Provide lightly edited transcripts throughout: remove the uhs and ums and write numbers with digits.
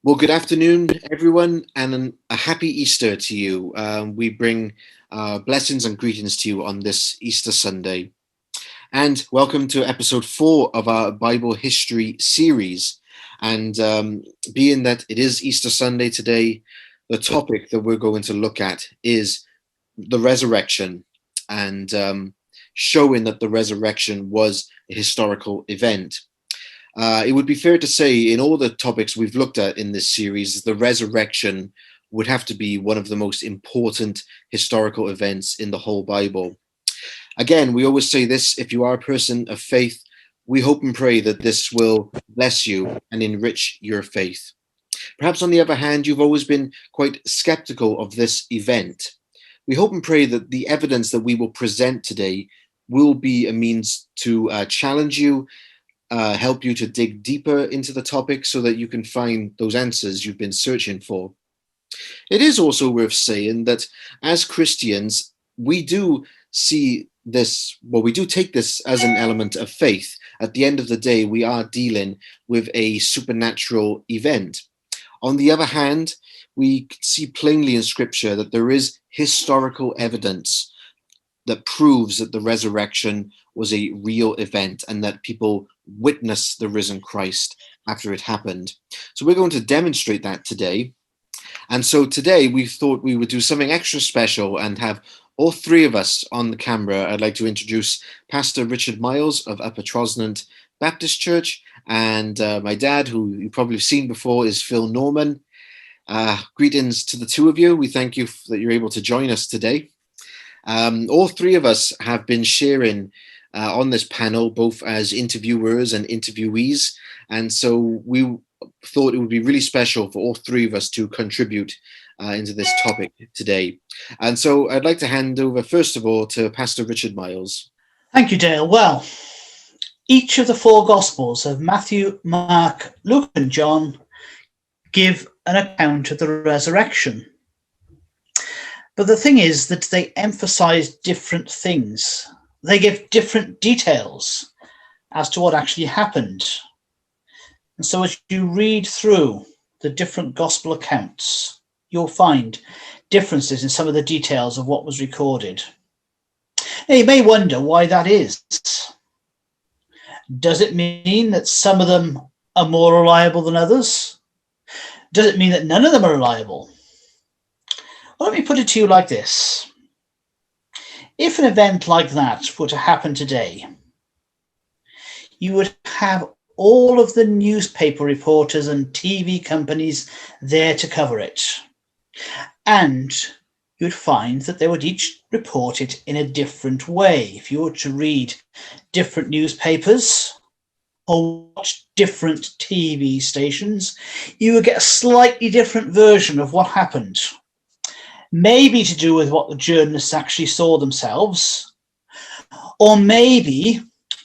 Well, good afternoon, everyone, and a happy Easter to you. We bring blessings and greetings to you on this Easter Sunday. And welcome to episode 4 of our Bible history series. And being that it is Easter Sunday today, the topic that we're going to look at is the resurrection and showing that the resurrection was a historical event. It would be fair to say, in all the topics we've looked at in this series, the resurrection would have to be one of the most important historical events in the whole Bible. Again, we always say this: if you are a person of faith, we hope and pray that this will bless you and enrich your faith. Perhaps, on the other hand, you've always been quite skeptical of this event. We hope and pray that the evidence that we will present today will be a means to challenge you, help you to dig deeper into the topic so that you can find those answers you've been searching for. It is also worth saying that as Christians, we do see this, well, we do take this as an element of faith. At the end of the day, we are dealing with a supernatural event. On the other hand, we see plainly in Scripture that there is historical evidence that proves that the resurrection was a real event and that people witnessed the risen Christ after it happened. So we're going to demonstrate that today. And so today we thought we would do something extra special and have all three of us on the camera. I'd like to introduce Pastor Richard Miles of Upper Trosnant Baptist Church, and my dad, who you've probably seen before, is Phil Norman. Greetings to the two of you. We thank you that you're able to join us today. All three of us have been sharing on this panel, both as interviewers and interviewees. And so we thought it would be really special for all three of us to contribute into this topic today. And so I'd like to hand over, first of all, to Pastor Richard Miles. Thank you, Dale. Well, each of the four Gospels of Matthew, Mark, Luke, and John give an account of the resurrection. But the thing is that they emphasize different things. They give different details as to what actually happened. And so as you read through the different gospel accounts, you'll find differences in some of the details of what was recorded. Now, you may wonder why that is. Does it mean that some of them are more reliable than others? Does it mean that none of them are reliable? Well, let me put it to you like this. If an event like that were to happen today, you would have all of the newspaper reporters and TV companies there to cover it. And you'd find that they would each report it in a different way. If you were to read different newspapers or watch different TV stations, you would get a slightly different version of what happened. Maybe to do with what the journalists actually saw themselves, or maybe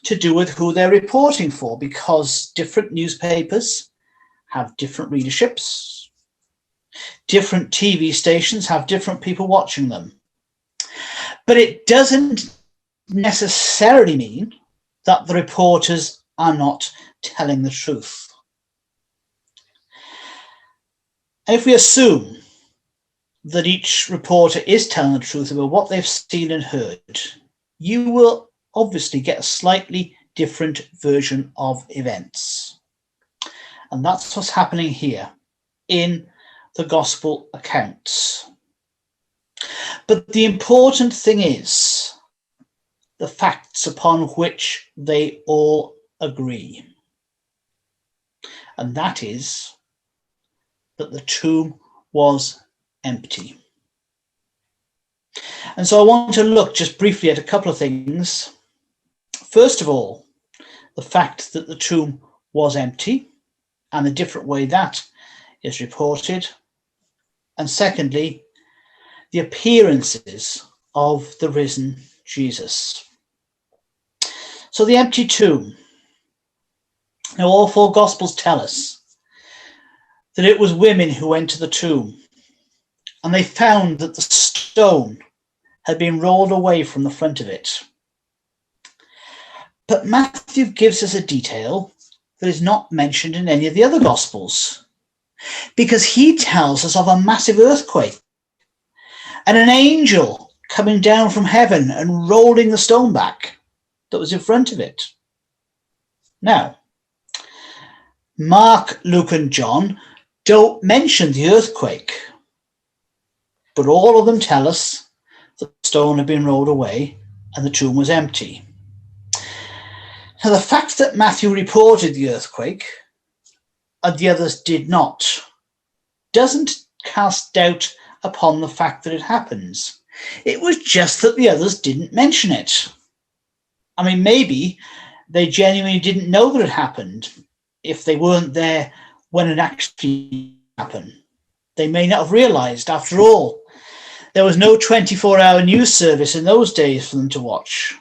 to do with who they're reporting for, because different newspapers have different readerships, different TV stations have different people watching them. But it doesn't necessarily mean that the reporters are not telling the truth. And if we assume that each reporter is telling the truth about what they've seen and heard, you will obviously get a slightly different version of events. And that's what's happening here in the gospel accounts. But the important thing is the facts upon which they all agree. And that is that the tomb was empty. And so I want to look just briefly at a couple of things. First of all, the fact that the tomb was empty and the different way that is reported. And secondly, the appearances of the risen Jesus. So the empty tomb. Now all four Gospels tell us that it was women who went to the tomb, and they found that the stone had been rolled away from the front of it. But Matthew gives us a detail that is not mentioned in any of the other Gospels. because he tells us of a massive earthquake and an angel coming down from heaven and rolling the stone back that was in front of it. Now, Mark, Luke, and John don't mention the earthquake, but all of them tell us that the stone had been rolled away and the tomb was empty. Now, the fact that Matthew reported the earthquake and the others did not doesn't cast doubt upon the fact that it happens. It was just that the others didn't mention it. I mean, maybe they genuinely didn't know that it happened if they weren't there when it actually happened. They may not have realized, after all, there was no 24-hour news service in those days for them to watch.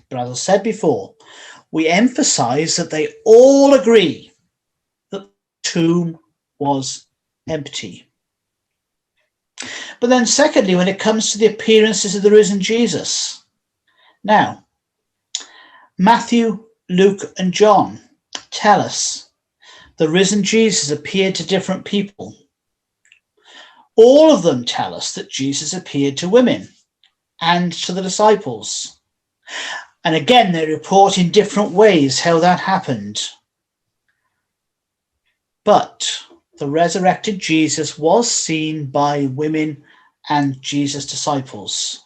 But as I said before, we emphasize that they all agree that the tomb was empty. But then secondly, when it comes to the appearances of the risen Jesus, now, Matthew, Luke, and John tell us the risen Jesus appeared to different people. All of them tell us that Jesus appeared to women and to the disciples. And again, they report in different ways how that happened. But the resurrected Jesus was seen by women and Jesus' disciples.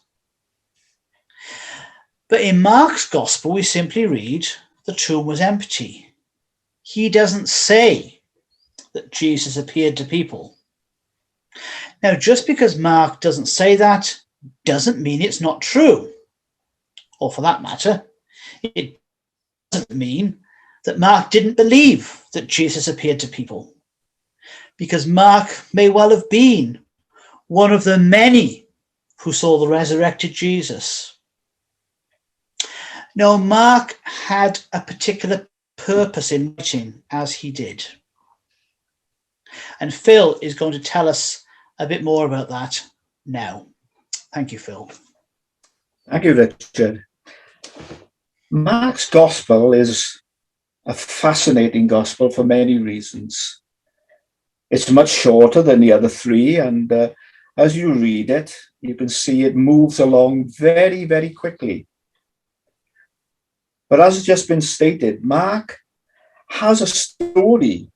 But in Mark's gospel, we simply read the tomb was empty. He doesn't say that Jesus appeared to people. Now, just because Mark doesn't say that doesn't mean it's not true. Or for that matter, it doesn't mean that Mark didn't believe that Jesus appeared to people. Because Mark may well have been one of the many who saw the resurrected Jesus. No, Mark had a particular purpose in writing as he did. And Phil is going to tell us a bit more about that now. Thank you, Phil. Thank you, Richard. Mark's gospel is a fascinating gospel for many reasons. It's much shorter than the other three, and as you read it, you can see it moves along very, very quickly. But as has just been stated, Mark has a story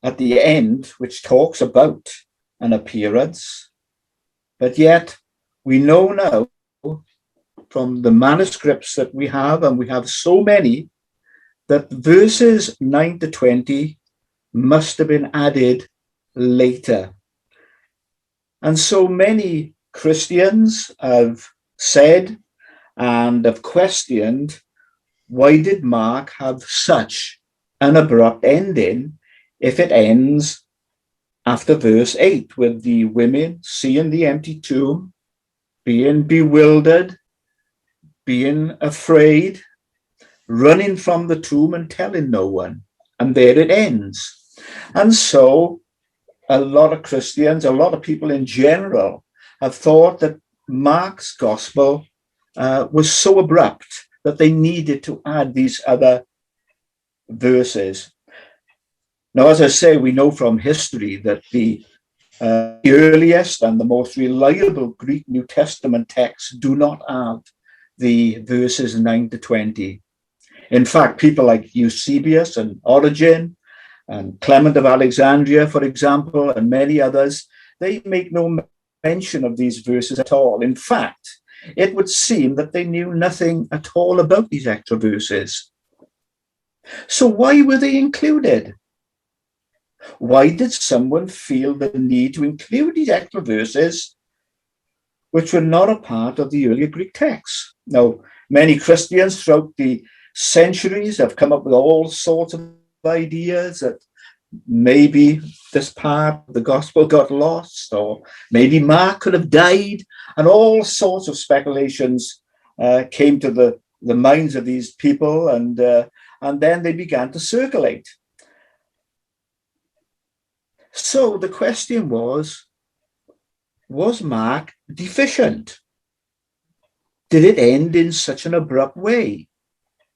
at the end which talks about an appearance, but yet we know now from the manuscripts that we have, and we have so many, that verses 9 to 20 must have been added later. And so many Christians have said and have questioned, why did Mark have such an abrupt ending if it ends after verse 8 with the women seeing the empty tomb, being bewildered, being afraid, running from the tomb and telling no one, and there it ends. And so a lot of Christians, a lot of people in general, have thought that Mark's gospel was so abrupt that they needed to add these other verses. Now, as I say, we know from history that the earliest and the most reliable Greek New Testament texts do not have the verses 9 to 20. In fact, people like Eusebius and Origen and Clement of Alexandria, for example, and many others, they make no mention of these verses at all. In fact, it would seem that they knew nothing at all about these extra verses. So why were they included? Why did someone feel the need to include these extra verses which were not a part of the earlier Greek texts? Now, many Christians throughout the centuries have come up with all sorts of ideas that maybe this part of the gospel got lost, or maybe Mark could have died, and all sorts of speculations came to the minds of these people, and then they began to circulate. So the question was Mark deficient? Did it end in such an abrupt way?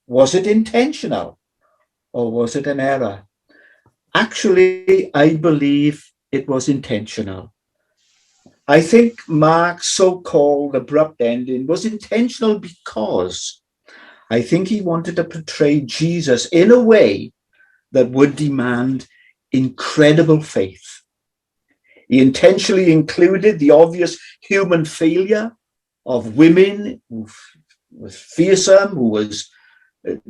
Was it intentional, or was it an error? Actually, I believe it was intentional. I think Mark's so-called abrupt ending was intentional because I think he wanted to portray Jesus in a way that would demand incredible faith. He intentionally included the obvious human failure of women who was fearsome, who was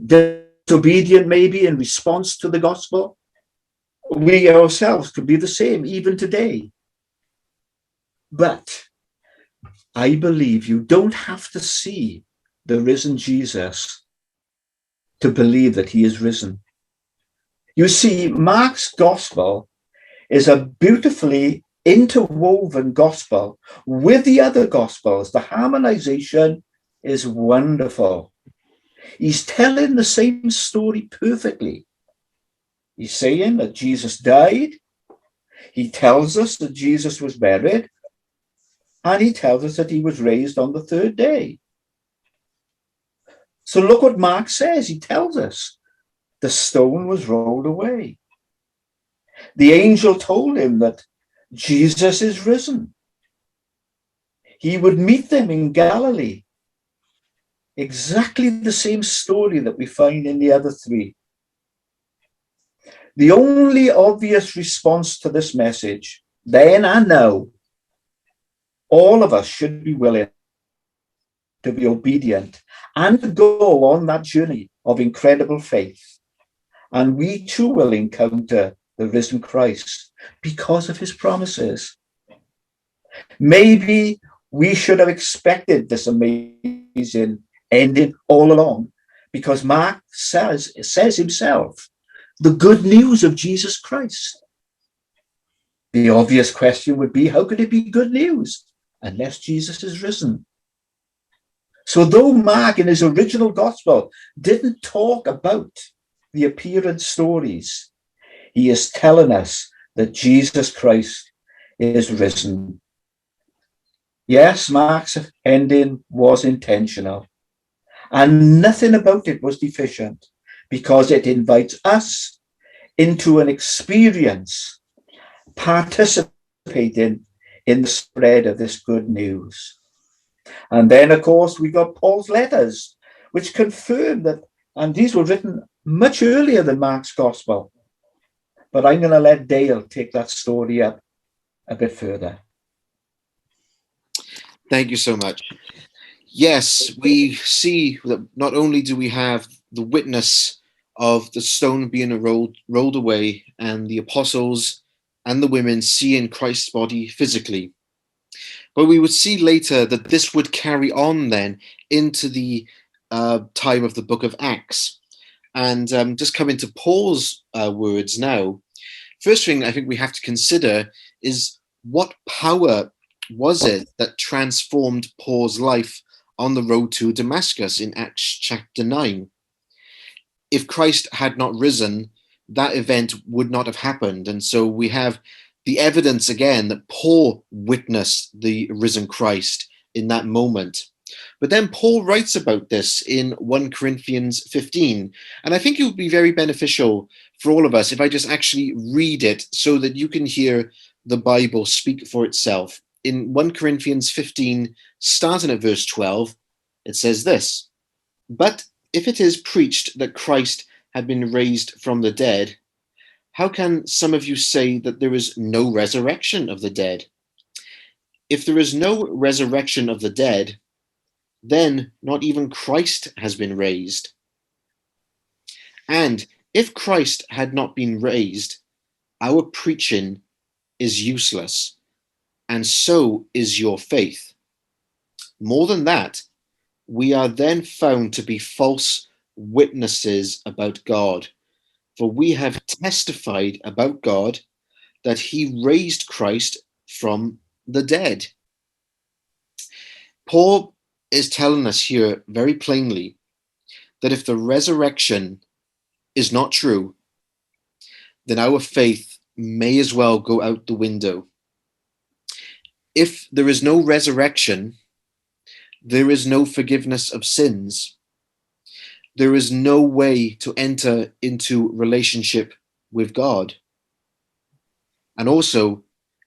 disobedient maybe in response to the gospel. We ourselves could be the same even today. But I believe you don't have to see the risen Jesus to believe that he is risen. You see, Mark's gospel is a beautifully interwoven gospel with the other gospels. The harmonization is wonderful. He's telling the same story perfectly. He's saying that Jesus died. He tells us that Jesus was buried. And he tells us that he was raised on the third day. So look what Mark says. He tells us the stone was rolled away. The angel told him that Jesus is risen. He would meet them in Galilee. Exactly the same story that we find in the other three. The only obvious response to this message, then and now, all of us should be willing to be obedient and to go on that journey of incredible faith. And we too will encounter the risen Christ because of his promises. Maybe we should have expected this amazing ending all along, because Mark says himself, the good news of Jesus Christ. The obvious question would be, how could it be good news unless Jesus is risen? So though Mark in his original gospel didn't talk about the appearance stories, he is telling us that Jesus Christ is risen. Yes, Mark's ending was intentional, and nothing about it was deficient, because it invites us into an experience participating in the spread of this good news. And then, of course, we got Paul's letters, which confirm that, and these were written much earlier than Mark's gospel. But I'm going to let Dale take that story up a bit further. Thank you so much. Yes, we see that not only do we have the witness of the stone being rolled away and the apostles and the women seeing Christ's body physically, but we would see later that this would carry on then into the time of the book of Acts. And just coming to Paul's words now, first thing I think we have to consider is what power was it that transformed Paul's life on the road to Damascus in Acts chapter 9? If Christ had not risen, that event would not have happened. And so we have the evidence again that Paul witnessed the risen Christ in that moment. But then Paul writes about this in 1 Corinthians 15. And I think it would be very beneficial for all of us if I just actually read it so that you can hear the Bible speak for itself. In 1 Corinthians 15, starting at verse 12, it says this: "But if it is preached that Christ had been raised from the dead, how can some of you say that there is no resurrection of the dead? If there is no resurrection of the dead, then not even Christ has been raised. And if Christ had not been raised, our preaching is useless, and so is your faith. More than that, we are then found to be false witnesses about God, for we have testified about God that he raised Christ from the dead." Paul is telling us here very plainly that if the resurrection is not true, then our faith may as well go out the window. If there is no resurrection, there is no forgiveness of sins. There is no way to enter into relationship with God. And also,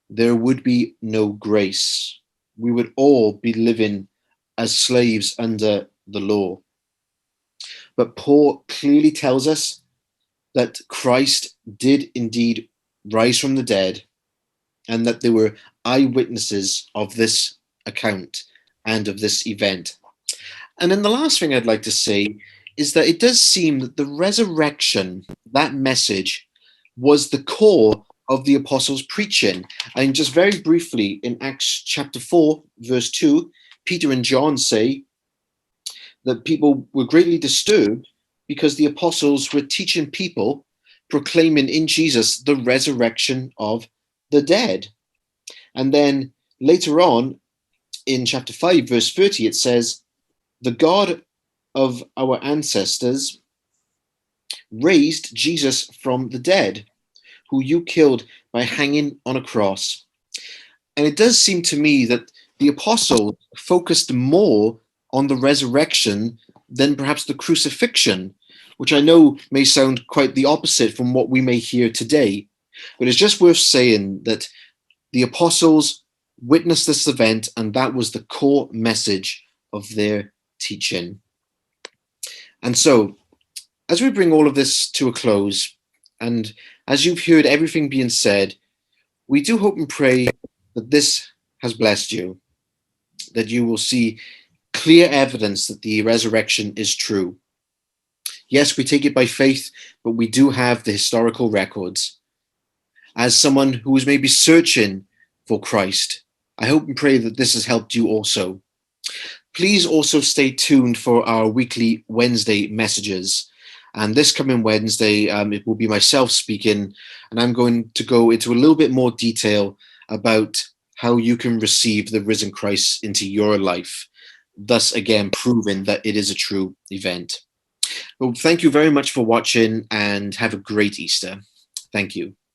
there would be no grace. We would all be living as slaves under the law. But Paul clearly tells us that Christ did indeed rise from the dead, and that there were eyewitnesses of this account and of this event. And then the last thing I'd like to say is that it does seem that the resurrection, that message, was the core of the apostles' preaching. And just very briefly, in Acts chapter 4, verse 2, Peter and John say that people were greatly disturbed because the apostles were teaching people, proclaiming in Jesus the resurrection of the dead. And then later on in chapter 5, verse 30, it says, the God of our ancestors raised Jesus from the dead, who you killed by hanging on a cross. And it does seem to me that the apostles focused more on the resurrection than perhaps the crucifixion, which I know may sound quite the opposite from what we may hear today. But it's just worth saying that the apostles witnessed this event, and that was the core message of their teaching. And so, as we bring all of this to a close, and as you've heard everything being said, we do hope and pray that this has blessed you, that you will see clear evidence that the resurrection is true. Yes, we take it by faith, but we do have the historical records. As someone who is maybe searching for Christ, I hope and pray that this has helped you also. Please also stay tuned for our weekly Wednesday messages. And this coming Wednesday, it will be myself speaking, and I'm going to go into a little bit more detail about how you can receive the risen Christ into your life, thus again proving that it is a true event. Well, thank you very much for watching, and have a great Easter. Thank you.